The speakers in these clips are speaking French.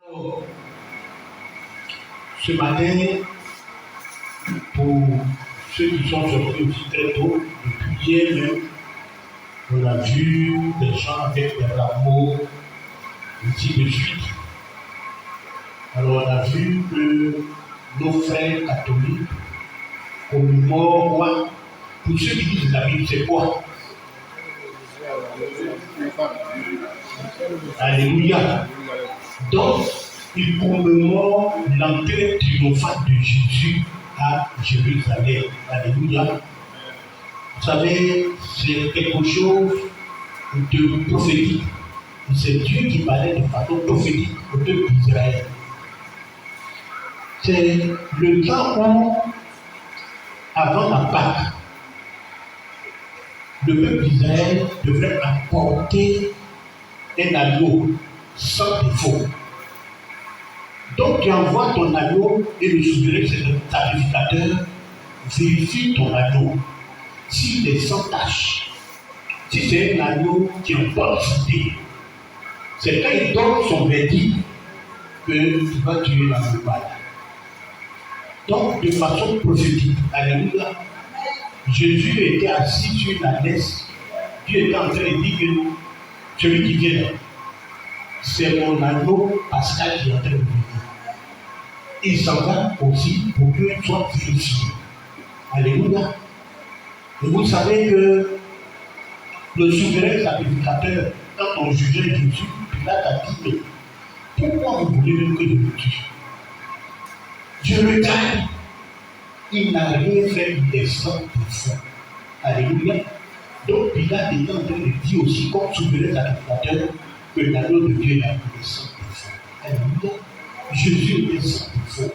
Alors, ce matin, pour ceux qui sont sortis aussi très tôt, depuis hier même, on a vu des gens avec des rameaux, ainsi de suite. Alors on a vu que nos frères catholiques commémorent quoi? Pour ceux qui disent la Bible, c'est quoi? Alléluia. Donc, ils commémorent l'entrée triomphale de Jésus à Jérusalem. Alléluia. Vous savez, c'est quelque chose de prophétique. C'est Dieu qui parlait de façon prophétique au peuple d'Israël. C'est le temps où, avant la Pâque, le peuple d'Israël devrait apporter un agneau sans défaut. Donc tu envoies ton agneau et le souverain, c'est le sacrificateur, vérifie ton agneau. S'il est sans tache, si c'est un agneau qui est en bonne santé, c'est quand il donne son verdict que tu vas tuer l'animal. Donc de façon prophétique, alléluia, Jésus était assis sur la laisse. Dieu était en train de dire que celui qui vient là, c'est mon agneau pascal qui est en train de venir. Il s'en va aussi pour qu'il soit vérifié. Alléluia. Et vous savez que le souverain sacrificateur, quand on jugeait Jésus, Pilate a dit, mais pourquoi vous voulez même que je le tue? Je le gagne. Il n'a rien fait de sang de sang. Alléluia. Donc Pilate était en train de dire aussi, comme souverain sacrificateur, que l'agneau de Dieu n'a pas de sang de sang. Alléluia. Jésus était sans défaut.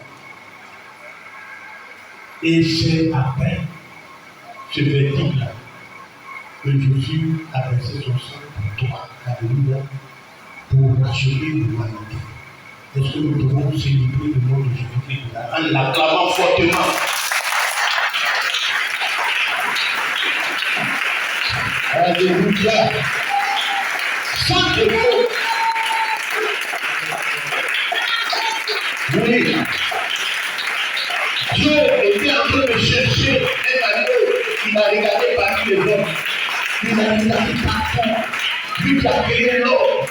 Et c'est après ce verdict-là que Jésus a versé son sang pour toi. Alléluia. Pour achever l'humanité. Est-ce que nous devons célébrer le nom de Jésus-Christ en l'acclamant fortement? Alléluia. Sans défaut. Oui. Dieu était en train de chercher un agneau. Il a regardé parmi les hommes. Il a regardé partout. Lui qui a créé l'homme.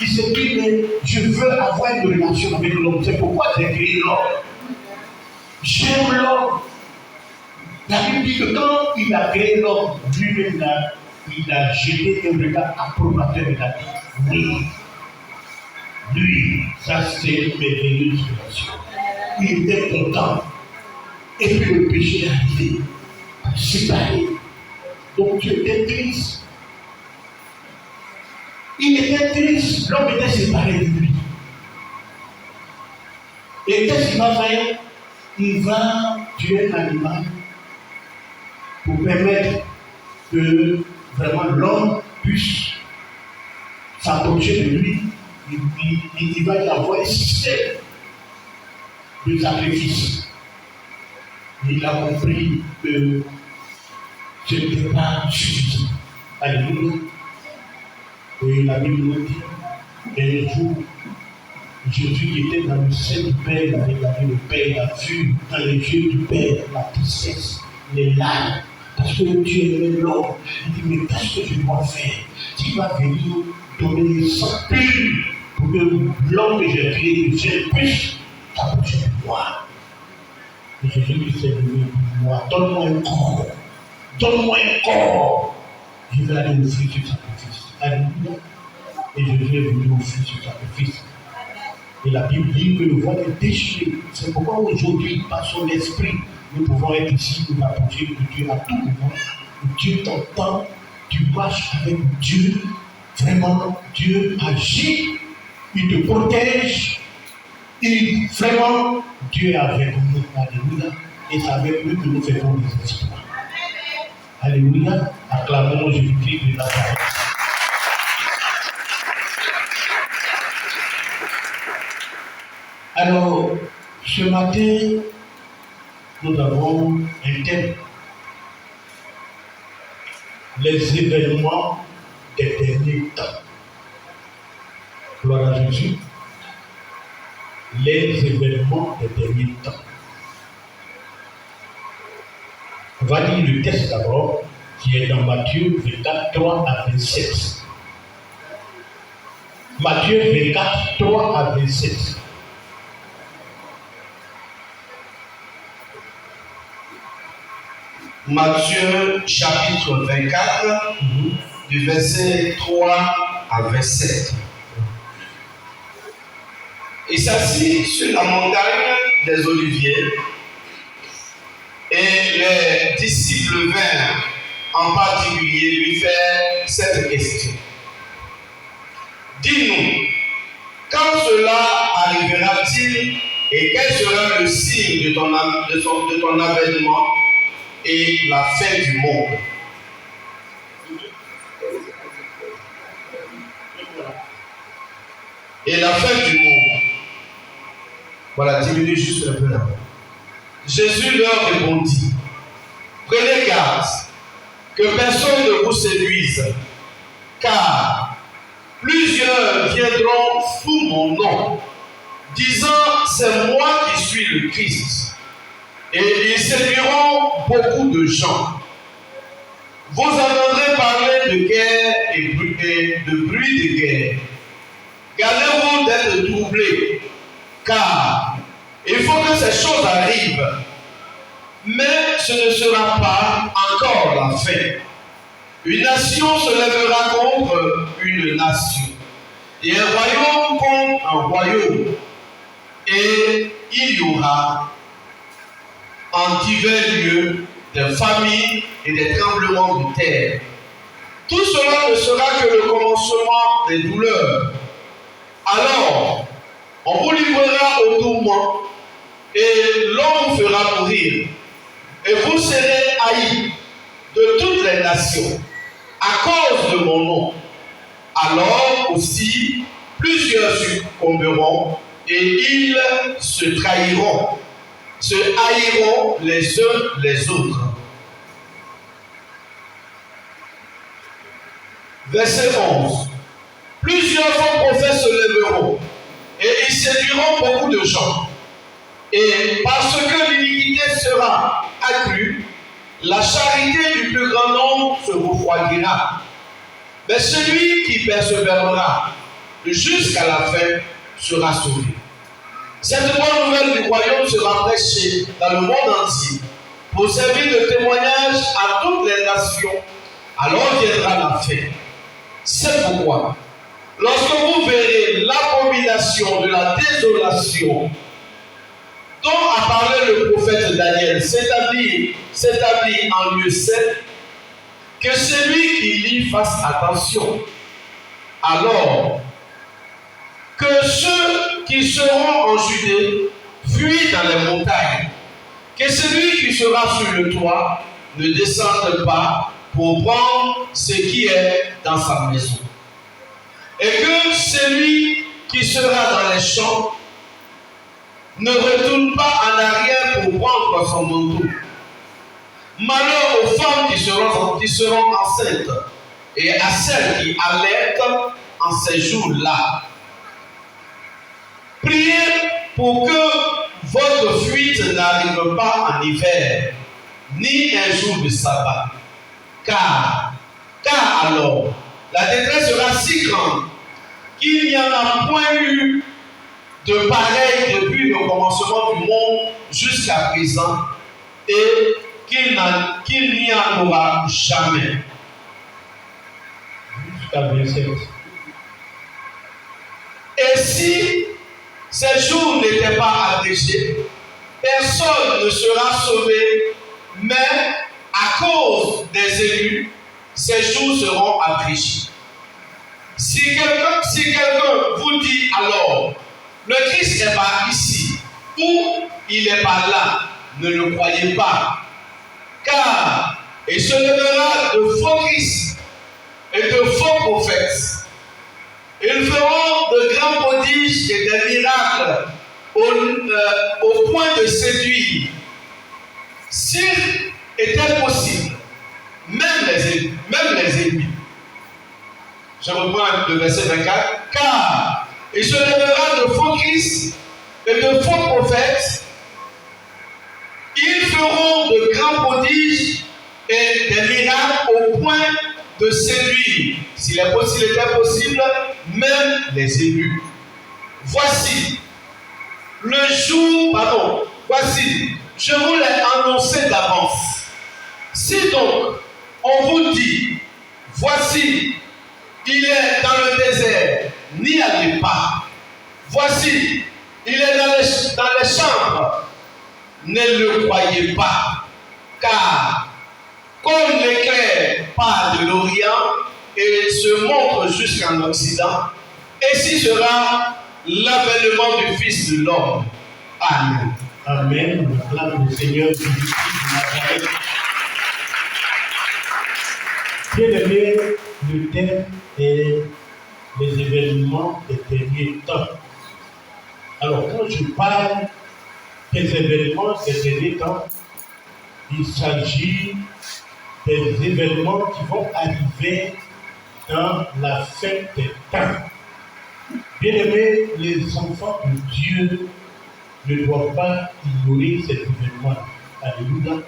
Il s'est dit, mais je veux avoir une relation avec l'homme. C'est pourquoi j'ai créé l'homme. J'aime l'homme. La Bible dit que quand il a créé l'homme, lui-même, il a jeté un regard approbateur et a dit, oui. Lui, ça c'est une merveilleuse création. Il était content. Et puis le péché est arrivé, séparé. Donc Dieu était triste. Il était triste, l'homme était séparé de lui. Et qu'est-ce qu'il va faire? Il va tuer un animal pour permettre que vraiment l'homme puisse s'approcher de lui. Il va y avoir un système de sacrifice. Il a compris que ce n'était pas suffisant. Alléluia. Et la Bible nous dit qu'un jour, Jésus qui était dans le sein du Père, il a regardé le Père, il a vu dans les yeux du Père la tristesse, les larmes, parce que Dieu aimait l'homme. Il dit, mais qu'est-ce que je dois faire? Tu vas venir donner le sang pur pour que l'homme que j'ai créé, je puisse t'approcher de moi. Et Jésus qui s'est venu pour moi, donne-moi un corps. Donne-moi un corps. Je vais aller offrir ce sacrifice. Alléluia. Et Jésus est venu offrir ce sacrifice. Et la Bible dit que le voile est déchiré. C'est pourquoi aujourd'hui, par son esprit, nous pouvons être ici, nous approcher de Dieu à tout moment. Dieu t'entend, tu marches avec Dieu. Vraiment, Dieu agit, il te protège. Et vraiment, Dieu est avec nous. Alléluia. Et c'est avec lui que nous faisons des exploits. Alléluia. Acclamons Jésus-Christ de Nazareth. Alors, ce matin, nous avons un thème. Les événements des derniers temps. Gloire à Jésus. les événements des derniers temps. On va lire le texte d'abord, qui est dans Matthieu 24, 3 à 27. Matthieu 24, 3 à 27. Matthieu chapitre 24, du verset 3 à 27. Il s'assit sur la montagne des Oliviers et les disciples vinrent en particulier lui faire cette question. Dis-nous, quand cela arrivera-t-il et quel sera le signe de ton avènement et la fin du monde? Et la fin du monde. Voilà, diminue juste un peu là. Jésus leur répondit, prenez garde que personne ne vous séduise, car plusieurs viendront sous mon nom, disant c'est moi qui suis le Christ, et ils séduiront beaucoup de gens. Vous entendrez parler de guerre et de bruit de guerre. Gardez-vous d'être troublés, car il faut que ces choses arrivent, mais ce ne sera pas encore la fin. Une nation se lèvera contre une nation, et un royaume contre un royaume, et il y aura en divers lieux des famines et des tremblements de terre. Tout cela ne sera que le commencement des douleurs. Alors, on vous livrera au tourment et l'on vous fera mourir. Et vous serez haïs de toutes les nations à cause de mon nom. Alors aussi, plusieurs succomberont et ils se trahiront, se haïront les uns les autres. Verset 11. Plusieurs faux prophètes se lèveront et ils séduiront beaucoup de gens. Et parce que l'iniquité sera accrue, la charité du plus grand nombre se refroidira. Mais celui qui persévérera jusqu'à la fin sera sauvé. Cette bonne nouvelle du royaume sera prêchée dans le monde entier pour servir de témoignage à toutes les nations. Alors viendra la fin. C'est pourquoi, lorsque vous verrez l'abomination de la désolation dont a parlé le prophète Daniel s'établit en lieu saint, que celui qui lit fasse attention. Alors, que ceux qui seront en Judée fuient dans les montagnes, que celui qui sera sur le toit ne descende pas pour prendre ce qui est dans sa maison. Et que celui qui sera dans les champs ne retourne pas en arrière pour prendre son manteau. Malheur aux femmes qui seront enceintes et à celles qui allaitent en ces jours-là. Priez pour que votre fuite n'arrive pas en hiver, ni un jour de sabbat. Car alors, la détresse sera si grande qu'il n'y en a point eu de pareil depuis le commencement du monde jusqu'à présent et qu'il n'y en aura jamais. Et si ces jours n'étaient pas abrégés, personne ne sera sauvé, mais à cause des élus, ces jours seront abrégés. Si quelqu'un vous dit alors, le Christ n'est pas ici, ou il n'est pas là, ne le croyez pas. Car il se lèvera de faux Christ et de faux prophètes. Ils feront de grands prodiges et des miracles au point de séduire. S'il était possible, même les ennemis. Je reprends le verset 24. Car il se lèvera de faux Christ et de faux prophètes. Ils feront de grands prodiges et des miracles au point de séduire, s'il était possible, même les élus. Voici, je vous l'ai annoncé d'avance. Si donc on vous dit, voici, il est dans le désert, n'y allez pas. Voici, il est dans les chambres, ne le croyez pas. Car comme l'éclair part de l'Orient et se montre jusqu'en Occident, ainsi sera l'avènement du Fils de l'homme. Amen. Amen. Acclame le Seigneur Jésus-Christ de Nazareth. Bien-aimé, le thème est les événements des derniers temps. Alors, quand je parle des événements des derniers temps, il s'agit des événements qui vont arriver dans la fin des temps. Bien-aimés, les enfants de Dieu ne doivent pas ignorer cet événement. Alléluia.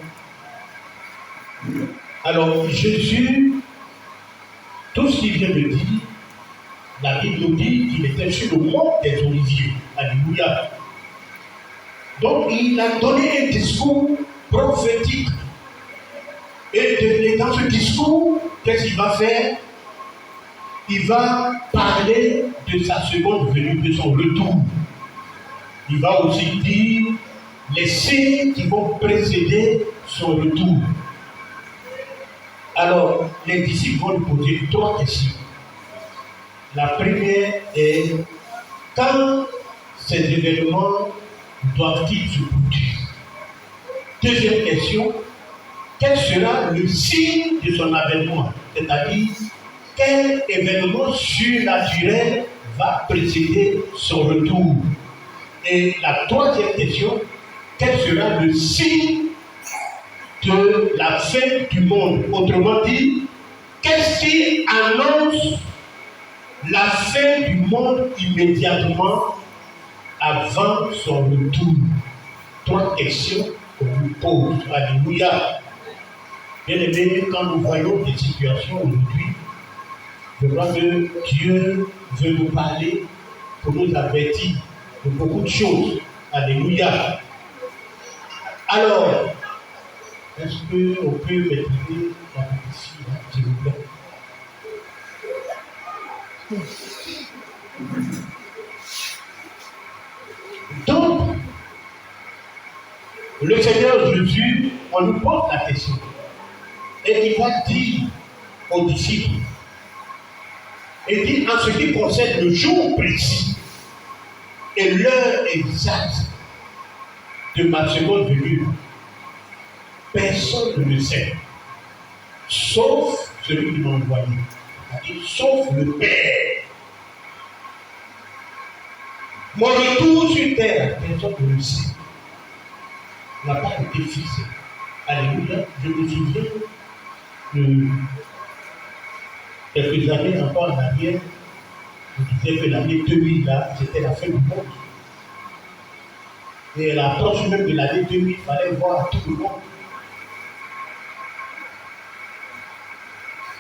Alors, Jésus, tout ce qu'il vient de dire, la Bible nous dit qu'il était sur le mont des Oliviers. Alléluia. Donc, il a donné un discours prophétique. Et dans ce discours, qu'est-ce qu'il va faire? Il va parler de sa seconde venue, de son retour. Il va aussi dire les signes qui vont précéder son retour. Alors, les disciples vont lui poser 3 questions. La première est, quand ces événements doivent-ils se produire? Deuxième question, quel sera le signe de son avènement? C'est-à-dire, quel événement surnaturel va précéder son retour? Et la troisième question, quel sera le signe de la fin du monde? Autrement dit, qu'est-ce qui annonce la fin du monde immédiatement avant son retour? 3 questions qu'on nous pose. Alléluia. Bien aimé, quand nous voyons des situations aujourd'hui, je crois que Dieu veut nous parler pour nous avertir de beaucoup de choses. Alléluia. Alors, est-ce qu'on peut maîtriser la ici, s'il vous plaît? Donc, le Seigneur Jésus, on nous pose la question. Et il va dire aux disciples, il dit en ce qui concerne le jour précis et l'heure exacte de ma seconde venue, personne ne le sait, sauf celui qui m'a envoyé, c'est-à-dire sauf le Père. Mon retour sur terre, personne ne le sait, n'a pas été fixé. Alléluia, je me souviens que quelques années encore en arrière, je disais que l'année 2000, là, c'était la fin du monde. Et à l'approche même de l'année 2000, il fallait voir tout le monde.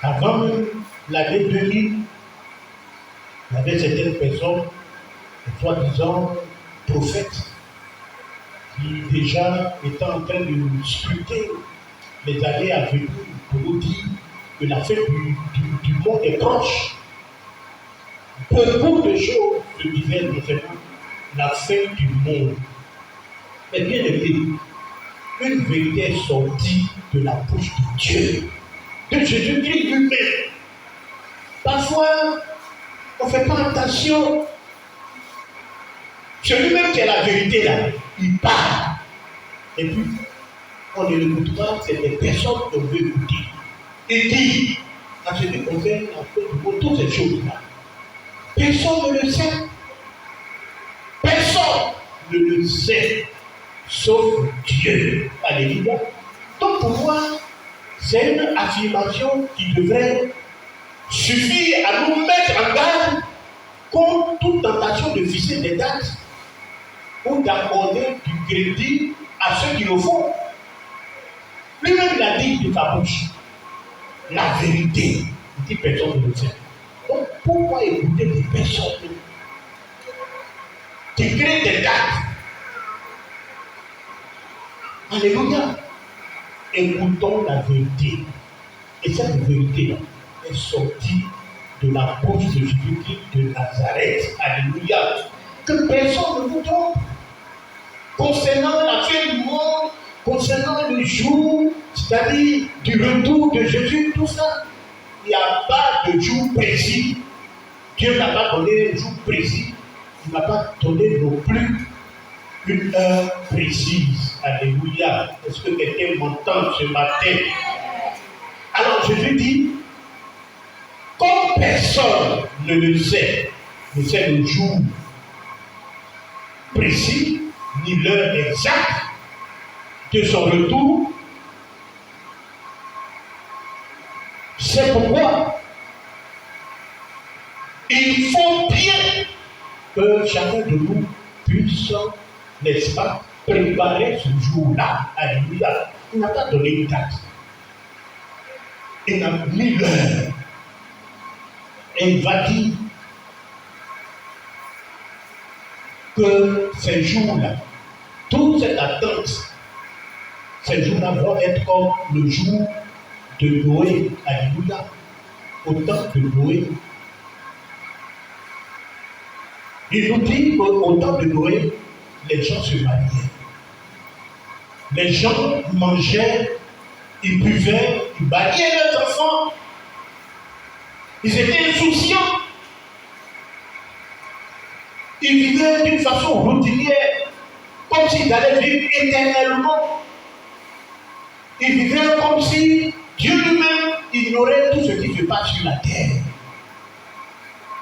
Avant même l'année 2000, il y avait certaines personnes, soi-disant prophètes, qui déjà étaient en train de scruter les années à venir pour nous dire que la fin du monde est proche. Beaucoup de choses se disaient concernant la fin du monde. Mais bien aimé, une vérité est sortie de la bouche de Dieu, de Jésus-Christ lui-même. Parfois, on ne fait pas attention. Celui-même qui a la vérité là, il parle. Et puis, on ne l'écoute pas, c'est des personnes qu'on veut écouter. Il dit, en ce qui concerne la fin du monde, toutes ces choses-là, personne ne le sait. Personne ne le sait, sauf Dieu. Alléluia. Donc pour moi, c'est une affirmation qui devrait suffire à nous mettre en garde contre toute tentation de fixer des dates. ou d'accorder du crédit à ceux qui le font. Lui-même l'a dit de sa bouche. La vérité, il dit personne ne le sait. Donc pourquoi écouter des personnes qui créent des dates? Alléluia. Écoutons la vérité. Et cette vérité est sortie de la bouche de Jésus-Christ de Nazareth. Alléluia. Que personne ne vous trompe. Concernant la fin du monde, concernant le jour, c'est-à-dire du retour de Jésus, tout ça, il n'y a pas de jour précis. Dieu n'a pas donné un jour précis. Il n'a pas donné non plus une heure précise. Alléluia. Est-ce que quelqu'un m'entend ce matin? Alors Jésus dit, comme personne ne le sait le jour précis, ni l'heure exacte de son retour, c'est pourquoi il faut bien que chacun de nous puisse, n'est-ce pas, préparer ce jour-là. Alléluia. Il n'a pas donné une date. Il n'a mis l'heure. Et il va dire que ces jours-là, toute cette attente, ces jours-là vont être comme le jour de Noé. Alléluia. Au temps de Noé. Il nous dit qu'au temps de Noé, les gens se mariaient. Les gens mangeaient, ils buvaient, ils mariaient leurs enfants. Ils étaient insouciants. Ils vivaient d'une façon routinière, comme s'ils allaient vivre éternellement. Ils vivaient comme si Dieu lui-même ignorait tout ce qui se passe sur la terre.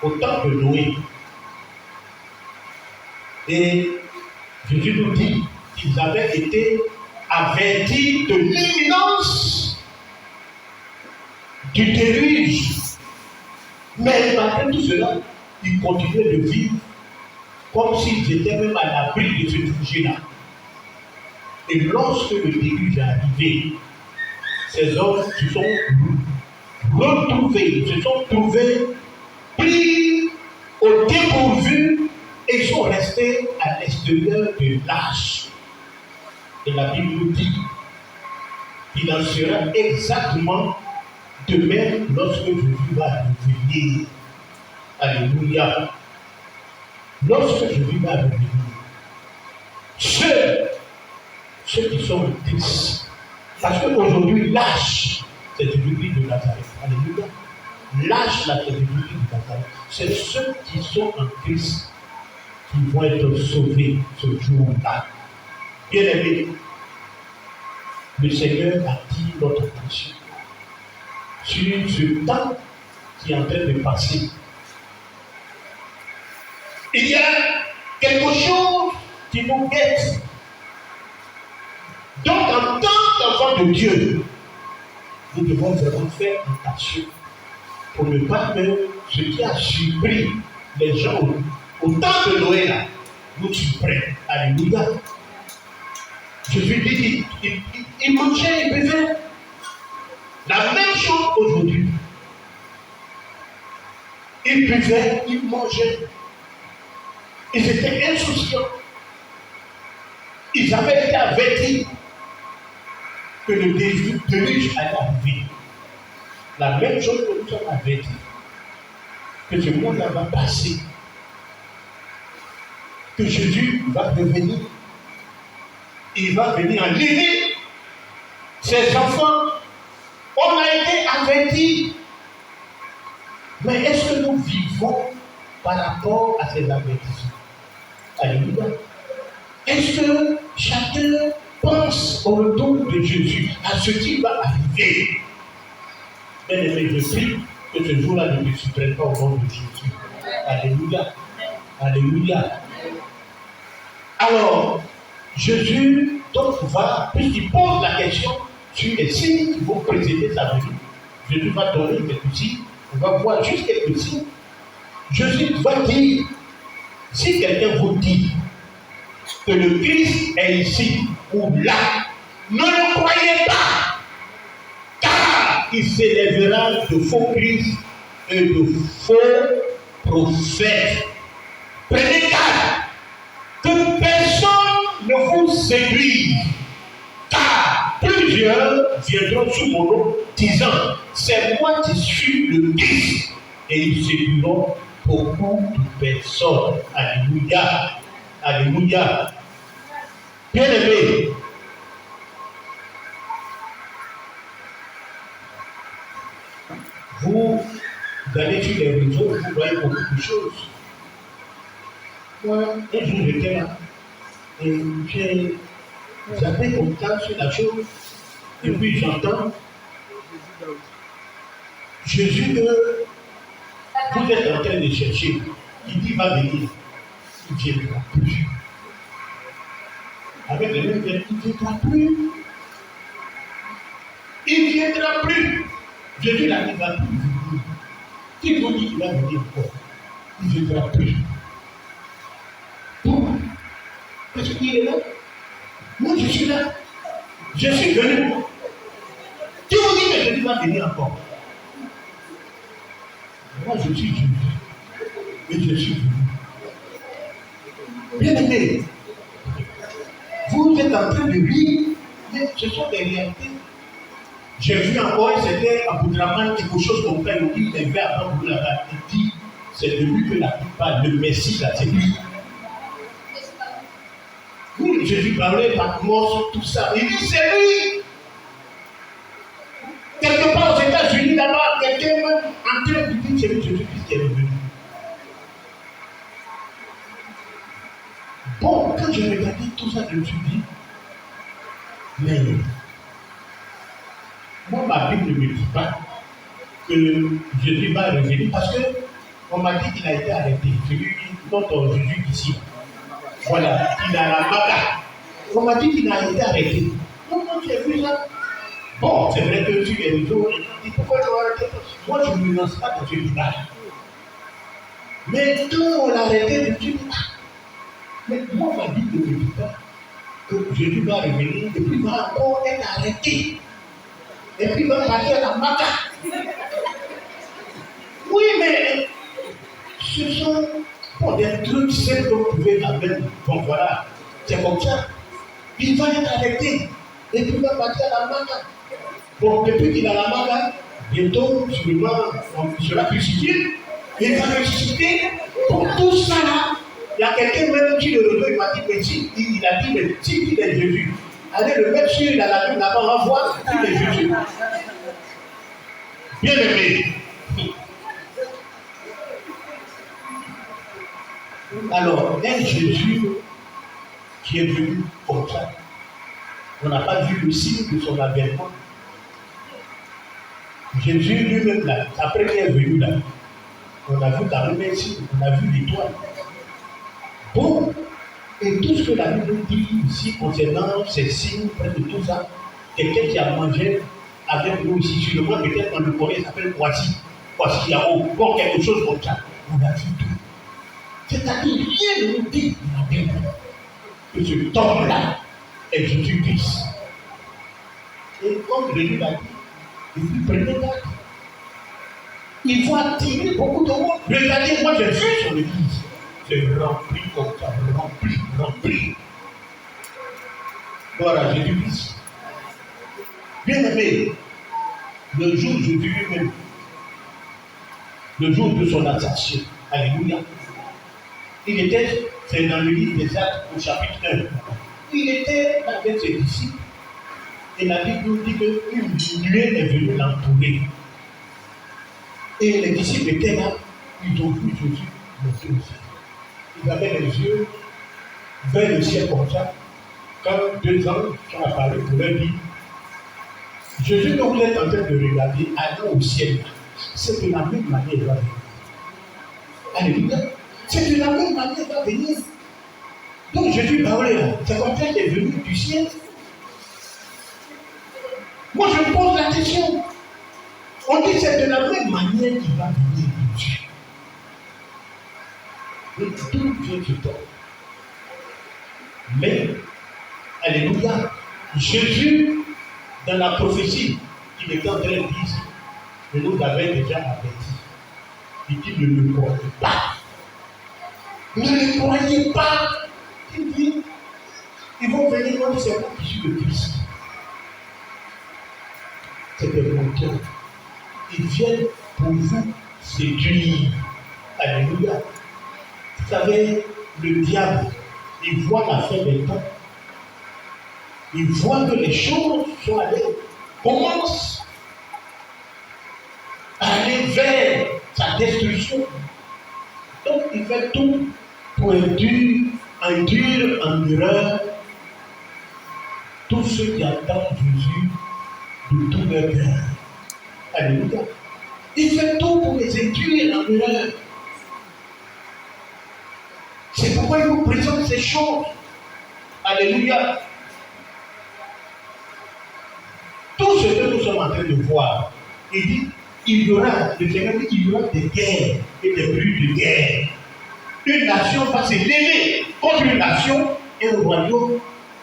Au temps de Noé. Et Jésus nous dit qu'ils avaient été avertis de l'imminence du déluge. Mais malgré tout cela, ils continuaient de vivre comme s'ils étaient même à l'abri de ce danger-là. Et lorsque le déluge est arrivé, ces hommes se sont retrouvés, se sont trouvés pris au dépourvu et sont restés à l'extérieur de l'arche. Et la Bible nous dit qu'il en sera exactement de même lorsque Jésus va revenir. Alléluia. Lorsque Jésus va revenir, ceux qui sont en Christ, parce qu'aujourd'hui, l'âge, c'est Jésus-Christ de Nazareth. Alléluia. L'âge, là, c'est Jésus-Christ de Nazareth. C'est ceux qui sont en Christ qui vont être sauvés ce jour-là. Bien aimé, le Seigneur attire notre attention sur ce temps qui est en train de passer. Il y a quelque chose qui nous guette. Donc, en tant qu'enfant de Dieu, nous devons vraiment faire attention pour ne pas que ce qui a surpris les gens au temps de Noé, là, nous surprenne. Alléluia. Jésus dit, il mangeait, il buvait. La même chose aujourd'hui. Ils buvaient, ils mangeaient. Ils étaient insouciants. Ils avaient été avertis que le déluge allait arriver. La même chose que nous sommes avertis. Que ce monde-là va passer. Que Jésus va revenir. Il va venir en livrer ses enfants. On a été avertis. Mais est-ce que nous vivons par rapport à ces avertissements? Alléluia. Est-ce que chacun pense au retour de Jésus, à ce qui va arriver? Bien aimé, je prie que ce jour-là ne me surprenne pas au nom de Jésus. Alléluia. Alléluia. Alors, Jésus donc va, puisqu'il pose la question sur les signes qui vont précéder sa venue, Jésus va donner quelques signes, on va voir juste quelques signes. Jésus va dire, si quelqu'un vous dit que le Christ est ici ou là, ne le croyez pas, car il s'élèvera de faux Christ et de faux prophètes. Prenez garde que personne ne vous séduise, car plusieurs viendront sous mon nom disant, c'est moi qui suis le Christ, et ils séduiront beaucoup de personnes. Alléluia. Alléluia. Bien-aimés, vous allez sur les réseaux, vous voyez beaucoup de choses. Moi, un jour j'étais là et j'ai zappé comme ça sur la chose, et puis j'entends Jésus que vous êtes en train de chercher, il dit va venir, il ne viendra plus. Avec les mêmes termes, il ne viendra plus. Il ne viendra plus. Jésus l'a dit, il ne va plus venir. Qui vous dit qu'il va venir encore, il ne viendra plus. Pourquoi? Parce qu'il est là. Moi, je suis là. Je suis venu. Qui vous dit que Jésus va venir encore? Moi, je suis Jésus. Et je suis venu. Bien-aimés, vous êtes en train de lire, mais ce sont des réalités. J'ai vu encore, c'était à Boudraman, quelque chose comme ça, il dit, il est venu avant vous là-bas. Il dit, c'est de lui que la Bible parle, le Messie, là, c'est lui. Oui, Jésus parlait Patmos, tout ça. Il dit, c'est lui. Quelque part aux États-Unis, là-bas, quelqu'un en train de dire, c'est lui, Jésus-Christ qui est revenu. Bon, quand je regardais tout ça, je me suis dit, mais moi, ma Bible ne me dit pas que Jésus va revenir parce qu'on m'a dit qu'il a été arrêté. Celui notre Jésus ici. Voilà, il a la maga. On m'a dit qu'il a été arrêté. Donc, j'ai vu ça. Bon, c'est vrai que sur les réseaux, on dit pourquoi je vais arrêter? Moi, je ne me lance pas dans ce débat. Mais quand on l'a arrêté, je me suis dit, mais moi, ma Bible ne me dit pas que Jésus va revenir et puis il va encore être arrêté. Et puis il va partir à la maca. Oui, mais ce sont pour des trucs simples que vous pouvez amener. Bon, voilà, c'est comme ça. Il va être arrêté. Et puis il va partir à la maca. Bon, depuis qu'il a la maca, bientôt, sûrement, il sera crucifié. Il va ressusciter. Pour tout ça là, il y a quelqu'un même qui le retourne, il m'a dit, mais si, il a dit, mais si il est Jésus, allez le mettre sur la Bible là-bas, on va voir qui est Jésus. Bien aimé. Alors, un Jésus qui est venu comme ça, on n'a pas vu le signe de son avènement. Jésus lui-même là, après qu'il est venu là, on a vu quand même un signe, on a vu l'étoile. Bon, et tout ce que la Bible dit ici concernant ces signes, près de tout ça, quelqu'un qui a mangé avec nous ici sur le monde, peut-être on le connaît, il s'appelle Kwasi Yao, bon, quelque chose comme ça. On a vu tout. C'est-à-dire, rien ne nous dit dans la Bible que ce homme-là est Jésus-Christ. Et comme Jésus l'a dit, il dit, prenez garde. Il faut attirer beaucoup de monde. Regardez, moi j'ai vu sur l'église. C'est rempli comme ça, rempli. Voilà, Jésus-Christ. Bien aimé, le jour de Jésus lui-même, le jour de son ascension, alléluia, il était, c'est dans le livre des Actes au chapitre 1, il était avec ses disciples, et la Bible nous dit qu'une nuée est venue l'entourer. Et les disciples étaient là, ils ont vu Jésus monter au ciel. Ils avaient les yeux vers le ciel comme ça, quand deux anges sont apparus pour leur dire, Jésus que vous êtes en train de regarder, allons au ciel. C'est de la même manière qu'il va venir. Alléluia. C'est de la même manière qu'il va venir. Donc Jésus parlait là. C'est comme ça qu'il est venu du ciel. Moi je me pose la question. On dit c'est de la même manière qu'il va venir de Dieu. Et tout vient du temps. Mais, alléluia, Jésus, dans la prophétie qu'il était en train de dire, je nous avais déjà averti. Il dit ne le croyez pas. Ne le croyez pas. Il dit, ils vont venir comme c'est moi qui suis le Christ. C'est des menteurs. Ils viennent pour vous séduire. Alléluia. Vous savez, le diable, il voit la fin des temps. Il voit que les choses sont allées, commencent à aller vers sa destruction. Donc, il fait tout pour induire en erreur tous ceux qui attendent Jésus de tout leur cœur. Alléluia. Il fait tout pour les induire en erreur. C'est pourquoi il vous présente ces choses. Alléluia. Tout ce que nous sommes en train de voir, il dit, il y aura des guerres et des bruits de guerre. Une nation va se lever contre une nation et un royaume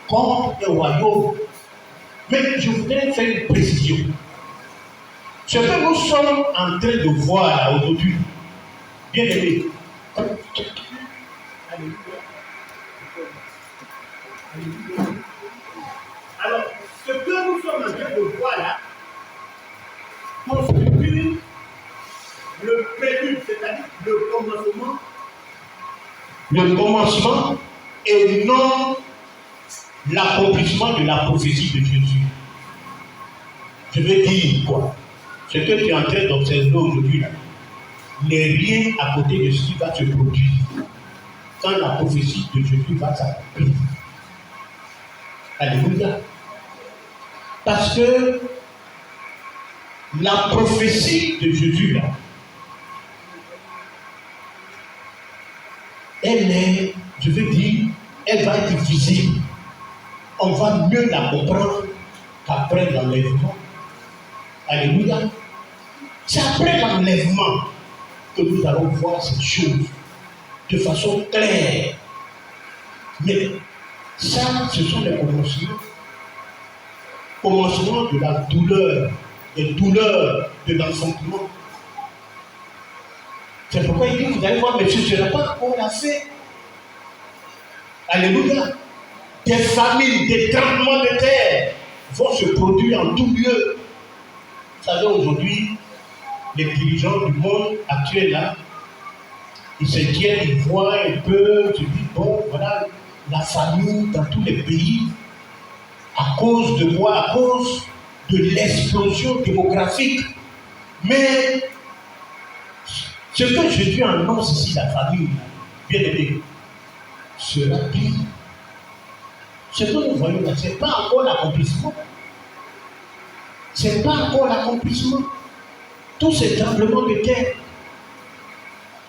contre un royaume. Mais je voudrais faire une précision. Ce que nous sommes en train de voir là aujourd'hui, bien aimé, alors, ce que nous sommes en train de voir là, constitue le prélude, c'est-à-dire le commencement et non l'accomplissement de la prophétie de Jésus. Je veux dire quoi? Ce que tu es en train d'observer aujourd'hui là n'est rien à côté de ce qui va se produire quand la prophétie de Jésus va s'accomplir. Alléluia. Parce que la prophétie de Jésus là, elle est, je veux dire, elle va être visible. On va mieux la comprendre qu'après l'enlèvement. Alléluia. C'est après l'enlèvement que nous allons voir ces choses de façon claire. Mais ça, ce sont les commencements. Commencement de la douleur, des douleurs de l'enfantement. C'est pourquoi il dit, vous allez voir, mais ce ne sera pas encore la fait. Alléluia. Des famines, des tremblements de terre vont se produire en tout lieu. Vous savez, aujourd'hui, les dirigeants du monde actuel, là, ils se tiennent, ils voient un peu, ils se disent, bon, voilà, la famine dans tous les pays, à cause de quoi? À cause de l'explosion démographique. Mais ce que Jésus annonce ici, la famille, bien aimé, sera pire. Ce que nous voyons là, ce n'est pas encore l'accomplissement. Ce n'est pas encore l'accomplissement. Tous ces tremblements de terre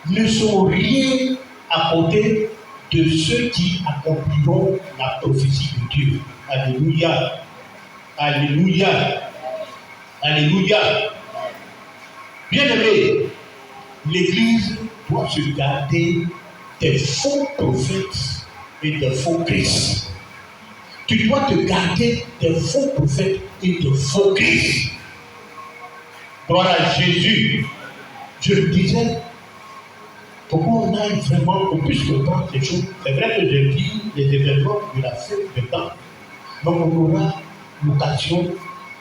ne sont rien à côté de ceux qui accompliront la prophétie de Dieu. Alléluia. Alléluia. Alléluia. Bien-aimé, l'Église doit se garder des faux prophètes et des faux Christ. Tu dois te garder des faux prophètes et des faux Christ. Gloire à Jésus. Je le disais, pour qu'on aille vraiment, qu'on puisse comprendre ces choses. C'est vrai que j'ai dit les événements de la fin des temps, donc on aura l'occasion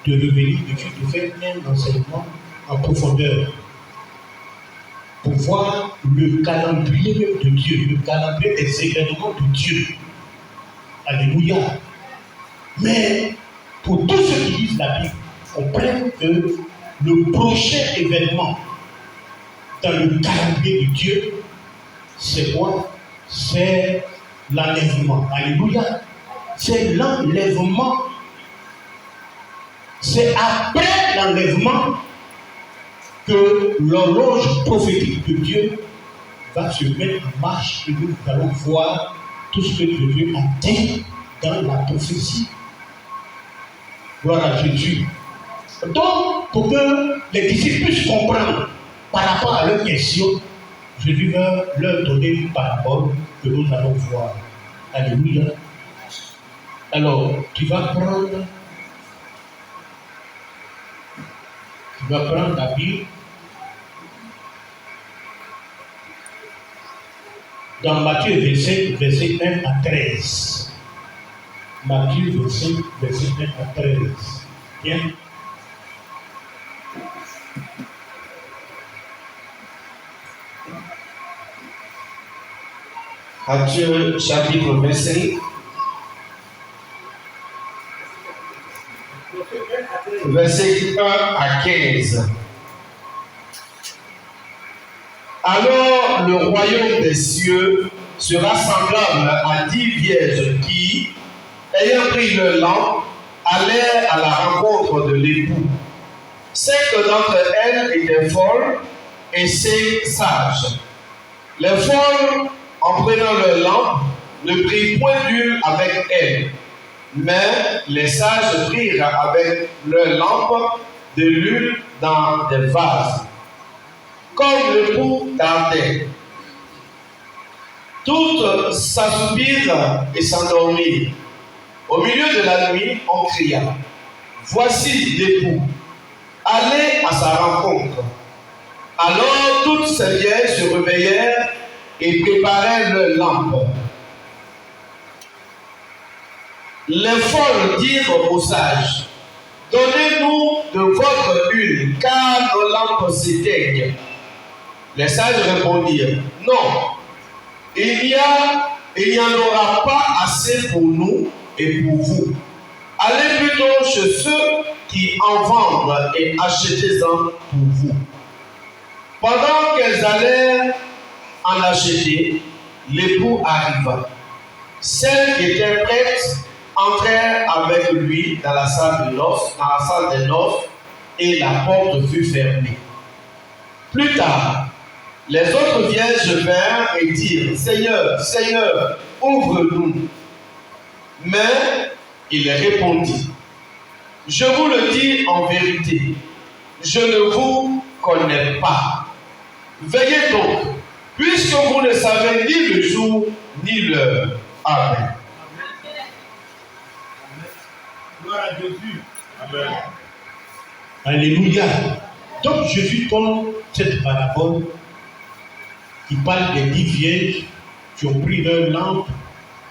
de revenir dessus, de faire un enseignement en profondeur pour voir le calendrier de Dieu, le calendrier des événements de Dieu. Alléluia. Mais pour tous ceux qui lisent la Bible, comprennent que le prochain événement dans le calendrier de Dieu, c'est quoi? C'est l'enlèvement. Alléluia. C'est l'enlèvement. C'est après l'enlèvement que l'horloge prophétique de Dieu va se mettre en marche et nous allons voir tout ce que Dieu a dit dans la prophétie. Gloire à Jésus. Donc, pour que les disciples puissent comprendre par rapport à leurs questions, Jésus va leur donner une parabole que nous allons voir. Alléluia. Alors, tu vas prendre la Bible dans Matthieu verset 1 à 13. Matthieu verset 1 à 13. Bien. Matthieu chapitre 25. Verset 1 à 15. Alors le royaume des cieux sera semblable à 10 vierges qui, ayant pris leur lampe, allèrent à la rencontre de l'époux. 5 d'entre elles étaient folles et 5 sages. Les folles, en prenant leur lampe, ne prirent point d'huile avec elles. Mais les sages prirent avec leur lampe de l'huile dans des vases. Comme l'époux tardait, toutes s'assoupirent et s'endormirent. Au milieu de la nuit, on cria: voici l'époux, allez à sa rencontre. Alors toutes ces vieilles se réveillèrent et préparèrent leurs lampes. Les folles dirent aux sages: donnez-nous de votre huile, car nos lampes s'éteignent. Les sages répondirent: non, il n'y en aura pas assez pour nous et pour vous. Allez plutôt chez ceux qui en vendent et achetez-en pour vous. Pendant qu'elles allèrent en acheter, l'époux arriva. Celles qui étaient prêtes entrèrent avec lui dans la salle des noces, et la porte fut fermée. Plus tard, les autres vierges vinrent et dirent: Seigneur, Seigneur, ouvre-nous. Mais il répondit: je vous le dis en vérité, je ne vous connais pas. Veillez donc, puisque vous ne savez ni le jour ni l'heure. Amen. Gloire à Jésus. Amen. Alléluia. Donc Jésus donne cette parabole qui parle des 10 vierges qui ont pris leur lampe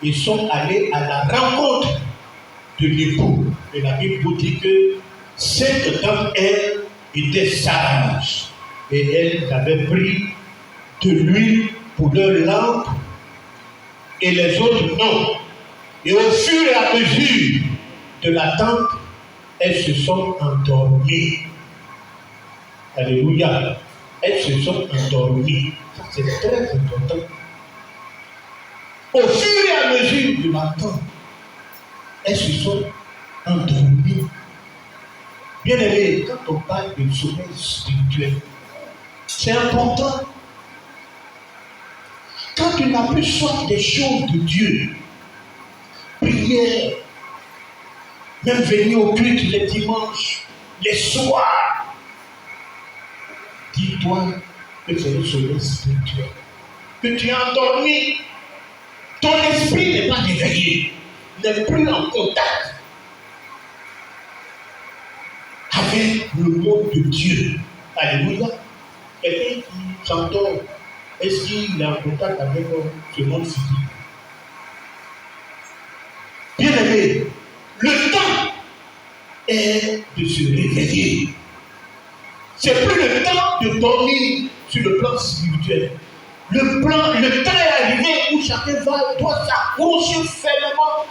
et sont allées à la rencontre de l'époux. Et la Bible vous dit que 5 d'entre elles étaient sages et elles avaient pris de l'huile pour leur lampe et les autres non. Et au fur et à mesure de l'attente, elles se sont endormies. Alléluia. Elles se sont endormies. Ça, c'est très important. Au fur et à mesure de l'attente, elles se sont endormies. Bien aimé, quand on parle de sommeil spirituel, c'est important. Quand tu n'as plus soif des choses de Dieu, prière, même venir au culte les dimanches, les soirs, dis-toi que c'est le sommeil spirituel. Que tu es endormi, ton esprit n'est pas éveillé, n'est plus en contact avec le monde de Dieu. Alléluia. Quelqu'un qui s'endort, est-ce qu'il est en contact avec ce monde physique? Bien aimé, le temps est de se réveiller. C'est plus le temps de dormir sur le plan spirituel. Le temps est arrivé où chacun doit s'accrocher fermement,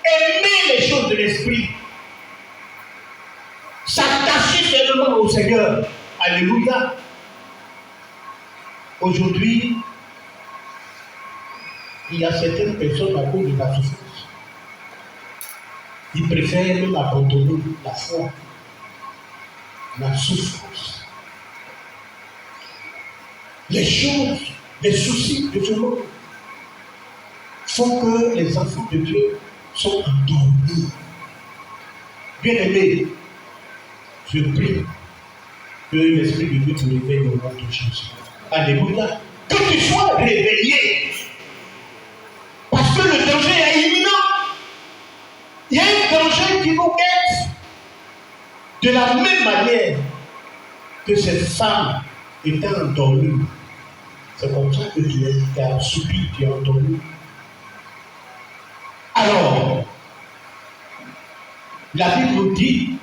aimer les choses de l'esprit, s'attacher fermement au Seigneur. Alléluia. Aujourd'hui, il y a certaines personnes à cause de la souffrance. Ils préfèrent même abandonner la foi, la souffrance. Les choses, les soucis de ce monde font que les enfants de Dieu sont endormis. Bien-aimés, je prie que l'Esprit de Dieu te réveille au nom de Jésus. Alléluia. Que tu sois réveillé. Parce que le danger est imminent. De la même manière que cette femme était endormie, c'est comme ça que tu as subi, tu es endormi. Alors, la Bible nous dit,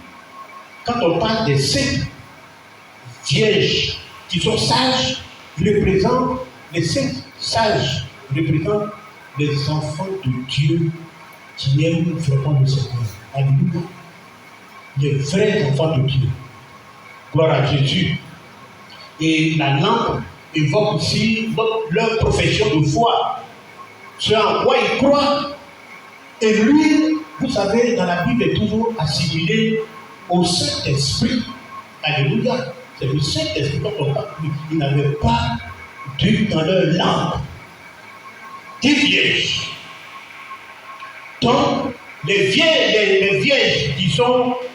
quand on parle des saints vierges qui sont sages, représentent les saints sages, représentent les enfants de Dieu qui aiment vraiment le Seigneur. Alléluia. Les vrais enfants de Dieu. Gloire à Jésus. Et la langue évoque aussi leur profession de foi, ce en quoi ils croient. Et lui, vous savez, dans la Bible est toujours assimilé au Saint-Esprit. Alléluia. C'est le Saint-Esprit dont on parle. Ils n'avaient pas Dieu dans leur langue. Des vierges. Donc, les vierges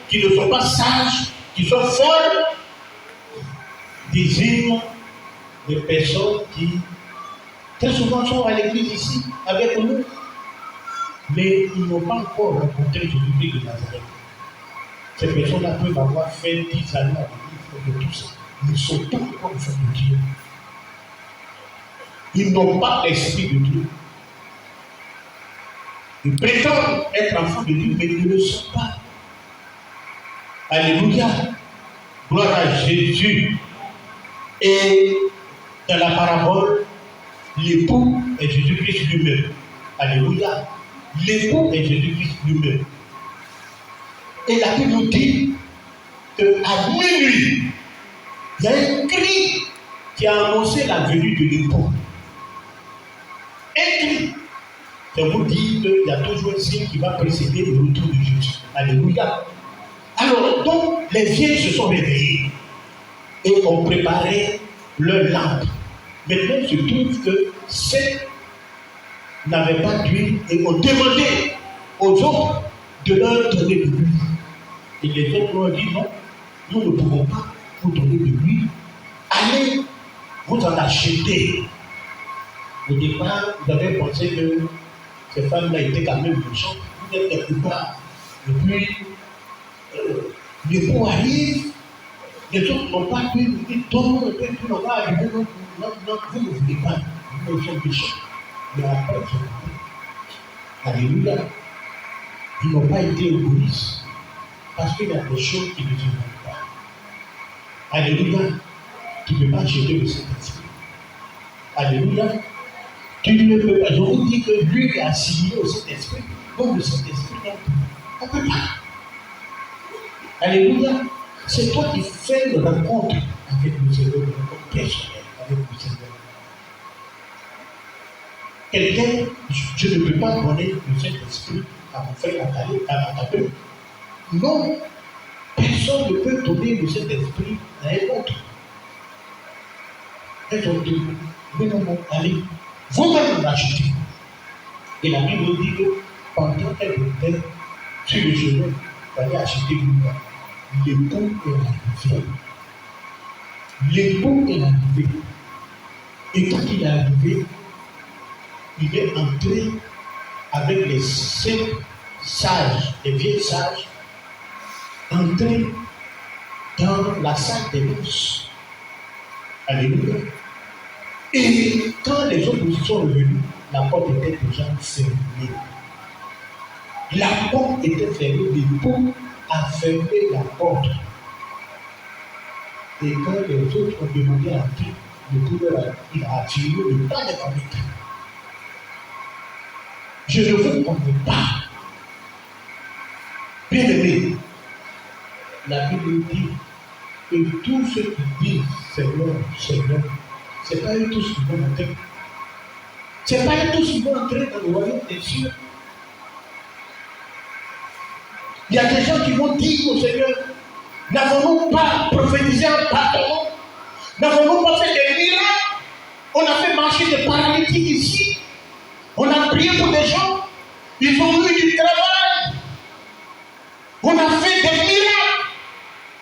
qui ne sont pas sages, qui sont folles, désignent des personnes qui très souvent sont à l'église ici avec nous, mais ils n'ont pas encore rencontré Jésus-Christ de Nazareth. Ces personnes-là peuvent avoir fait 10 années à l'église de tout ça. Ils ne sont pas encore enfants de Dieu. Ils n'ont pas l'esprit de Dieu. Ils prétendent être enfants de Dieu, mais ils ne le sont pas. Alléluia. Gloire à Jésus. Et dans la parabole, l'époux est Jésus-Christ lui-même. Alléluia. L'époux est Jésus-Christ lui-même. Et la Bible nous dit qu'à minuit, il y a un cri qui a annoncé la venue de l'époux. Un cri. Ça vous dit qu'il y a toujours un signe qui va précéder le retour de Jésus. Alléluia. Alors, donc, les vieilles se sont réveillées et ont préparé leur lampe. Maintenant, il se trouve que celles n'avaient pas d'huile et ont demandé aux autres de leur donner de l'huile. Et les autres leur ont dit non, nous ne pouvons pas vous donner de l'huile. Allez, vous en achetez. Au départ, vous avez pensé que ces femmes-là étaient quand même méchantes. Vous êtes quelque part. Et puis, l'époux arrive, les autres n'ont pas pu nous dire, donne-nous un peu, puis on va arriver, non, vous ne voulez pas, nous sommes méchants. Mais après, ils ont compris. Alléluia. Ils n'ont pas été égoïstes, parce qu'il y a des choses qui ne se font pas. Alléluia. Tu ne peux pas jeter le Saint-Esprit. Alléluia. Tu ne peux pas. Je vous dis que lui est assimilé au Saint-Esprit, comme le Saint-Esprit non plus. On ne peut pas. Alléluia. C'est toi qui fais une rencontre avec le Seigneur, une rencontre personnelle avec le Seigneur. Quelqu'un, je ne peux pas donner le Saint-Esprit à mon frère, à ta peur. Non. Personne ne peut donner le Saint-Esprit à un autre. Elles ont dit, non, allez, vous-même l'achetez. Et la Bible dit que pendant qu'elle était sur le chemin, il fallait acheter une main. L'époux est arrivé. L'époux est arrivé. Et quand il est arrivé, il est entré avec les 5 sages, les vieilles sages, entré dans la salle des noces. Alléluia. Et quand les autres sont revenus, la porte était déjà fermée. La porte était fermée, l'époux a fermé la porte. Et quand les autres ont demandé à entrer, l'époux il a attiré le pas de panique. Je ne vous connais pas. Bien aimé, la Bible dit que tous ceux qui disent Seigneur, Seigneur, ce n'est pas eux tous qui vont entrer. Ce n'est pas eux tous qui vont entrer dans le royaume des cieux. Il y a des gens qui vont dire au Seigneur, n'avons-nous pas prophétisé en pardon? N'avons-nous pas fait des miracles? On a fait marcher des paralytiques ici. On a prié pour des gens. Ils ont eu du travail. On a fait des miracles.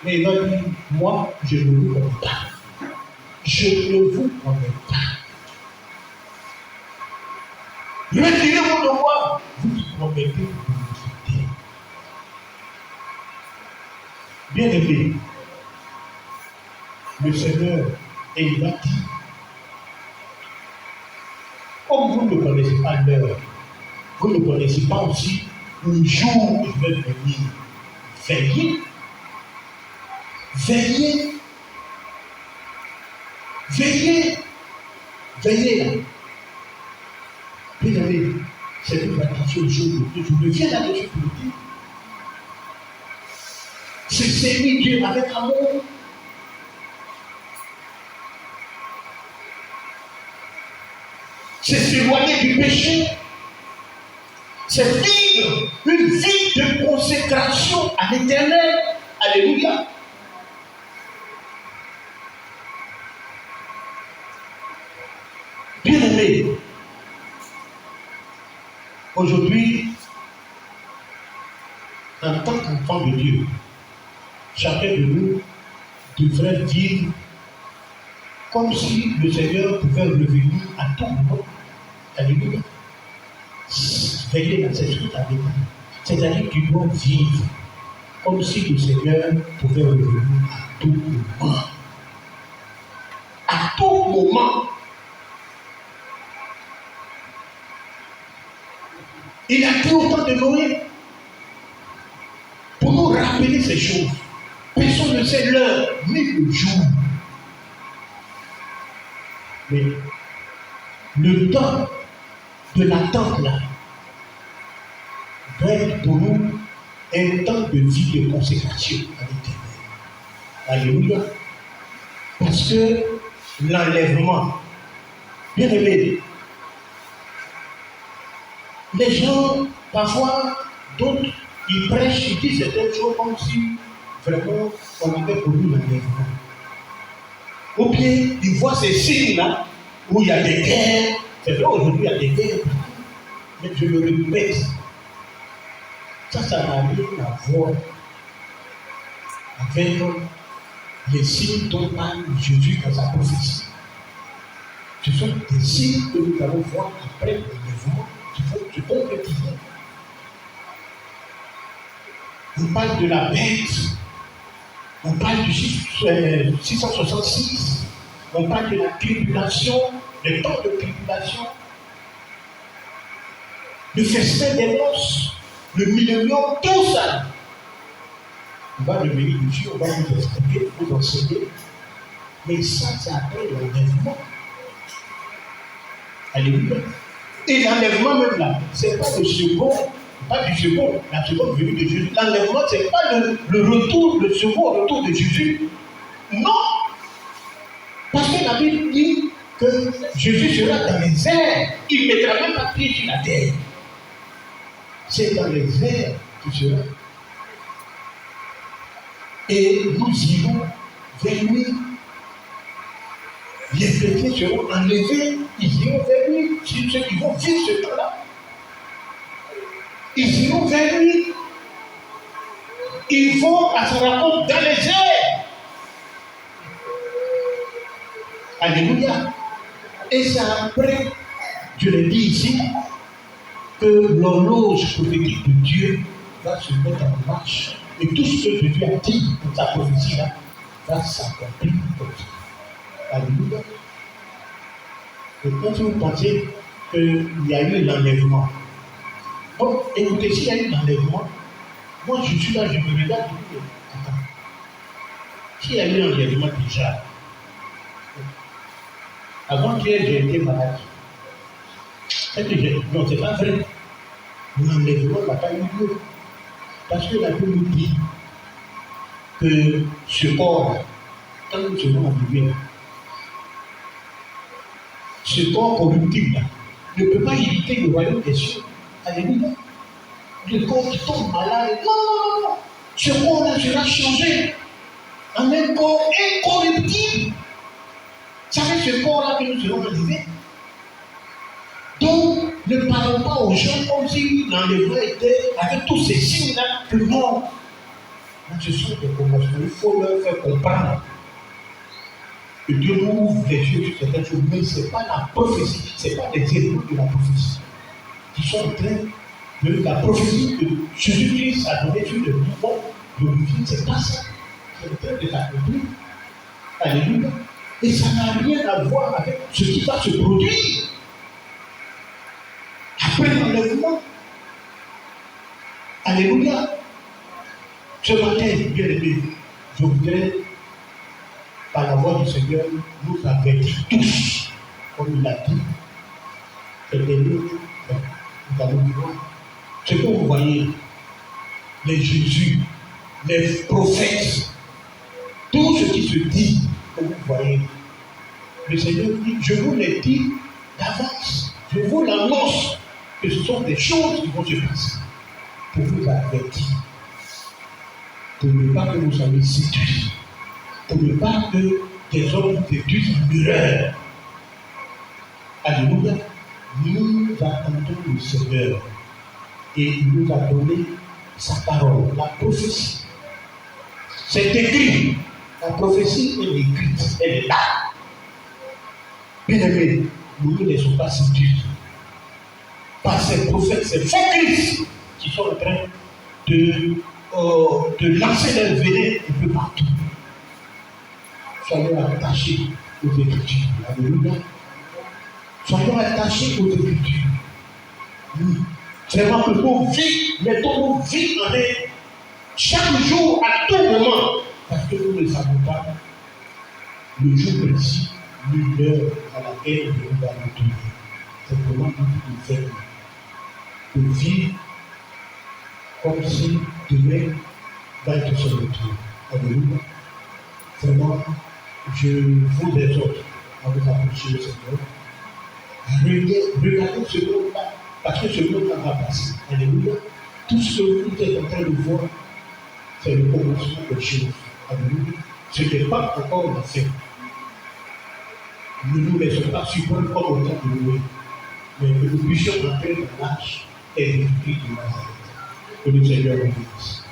Mais il va dire, moi, je ne vous connais pas. Je ne vous connais pas. Retirez-vous de moi. Vous qui promettez de vous quitter. Bien-aimé, le Seigneur, il a dit, comme vous ne connaissez pas l'heure, vous ne connaissez pas aussi le jour où je vais venir. Veillez. Veillez. Veillez. Veillez là. Bien-aimé, c'est une attention au jour de Dieu. Je reviens là-dessus pour le dire. C'est s'aimer Dieu avec amour. C'est s'éloigner du péché. C'est vivre une vie de consécration à l'Éternel. Alléluia. Bien-aimé, aujourd'hui, en tant qu'enfant de Dieu, chacun de nous devrait vivre comme si le Seigneur pouvait revenir à tout moment. Alléluia. Veillez dans cette suite avec nous. C'est-à-dire que tu dois vivre comme si le Seigneur pouvait revenir à tout moment. À tout moment. Il a pris autant de Noé pour nous rappeler ces choses. Personne ne sait l'heure ni le jour. Mais le temps de l'attente là doit être pour nous un temps de vie de consécration à l'Éternel. Alléluia. Parce que l'enlèvement, bien aimé, les gens, parfois, d'autres, ils prêchent, ils disent certaines choses comme si vraiment on avait connu l'enlèvement. Ou bien, ils voient ces signes-là où il y a des guerres. C'est vrai, aujourd'hui, il y a des guerres. Mais je le répète, ça n'a rien à voir avec les signes dont parle Jésus dans sa prophétie. Ce sont des signes que nous allons voir après l'enlèvement qui vont se concrétiser. On parle de la bête, on parle du chiffre 666, on parle de la tribulation, le temps de tribulation, le festin des noces, le millénium, tout ça. On va devenir dessus, on va vous expliquer, vous enseigner. Mais ça, c'est après l'enlèvement. Alléluia. Et l'enlèvement même là, c'est pas le second, pas du second, la seconde venue de Jésus. L'enlèvement, c'est pas le retour, le second retour de Jésus. Non. Parce que la Bible dit que Jésus sera dans les airs. Il ne mettra même pas pied sur la terre. C'est dans les airs qu'il sera. Et nous irons vers lui. Les chrétiens seront enlevés, ils iront vers lui. Ceux qui vont vivre ce temps-là, ils iront vers lui. Ils vont à sa rencontre dans les airs. Alléluia. Et c'est après, je l'ai dit ici, que l'horloge prophétique de Dieu va se mettre en marche. Et tout ce que Dieu a dit dans sa prophétie-là va s'accomplir comme ça. Alléluia. Et quand vous pensez qu'il y a eu l'enlèvement, bon, écoutez, s'il y a eu l'enlèvement, moi je suis là, je me regarde, je me dis, attends, s'il y a eu l'enlèvement déjà, avant qu'hier j'ai été malade, non, c'est pas vrai. L'enlèvement n'a pas eu lieu. Parce que la Bible dit que ce corps-là, quand nous serons arrivés, ce corps corruptible-là ne peut pas éviter le royaume des cieux. Alléluia. Le corps qui tombe malade, non. Ce corps-là sera changé en un corps incorruptible. C'est avec ce corps-là que nous serons arrivés. Donc, ne parlons pas aux gens comme si l'enlèvement était avec tous ces signes-là que non. Là, ce sont des commencements. Il faut leur faire comprendre que Dieu nous ouvre les yeux sur certaines choses, mais ce n'est pas la prophétie, ce n'est pas les éléments de la prophétie qui sont en train de la prophétie que Jésus-Christ a donné sur le mouvement de l'origine, ce n'est pas ça. est en train de s'accomplir. Alléluia. Et ça n'a rien à voir avec ce qui va se produire après l'enlèvement. Alléluia. Ce matin, bien aimé, je voudrais, par la voix du Seigneur, nous avertir tous, comme il a dit, et nous allons voir. Ce que vous voyez, les Jésus, les prophètes, tout ce qui se dit, que vous voyez, le Seigneur dit, je vous l'ai dit d'avance, je vous l'annonce, que ce sont des choses qui vont se passer, pour vous avertir, pour ne pas que vous soyez séduits, pour ne pas que des hommes vous déduisent en erreur. Alléluia. Nous attendons le Seigneur et il nous a donné sa parole, la prophétie. C'est écrit. La prophétie est écrite, elle est là. Bien aimé, nous ne laissons pas séduire par ces prophètes, ces faux Christ qui sont en train de lancer leur venin un peu partout. Soyons attachés aux Écritures. Alléluia. Soyons attachés aux Écritures. Oui. Vraiment que nos vies, mettons nos vies en règle chaque jour, à tout moment, parce que nous ne savons pas le jour précis, ni l'heure à laquelle nous allons retourner. C'est comment nous faire de vivre comme si demain va être son retour. Alléluia. Vraiment, je vous exhorte à vous approcher du Seigneur. Regardez ce monde-là, parce que ce monde-là va passer. Alléluia. Tout ce que vous êtes en train de voir, c'est le commencement des choses. Alléluia. Ce n'est pas encore la fin. Ne nous laissons pas surprendre comme au temps de Noé, mais que nous puissions entrer dans l'âge et l'esprit de Nazareth. Que le Seigneur nous bénisse.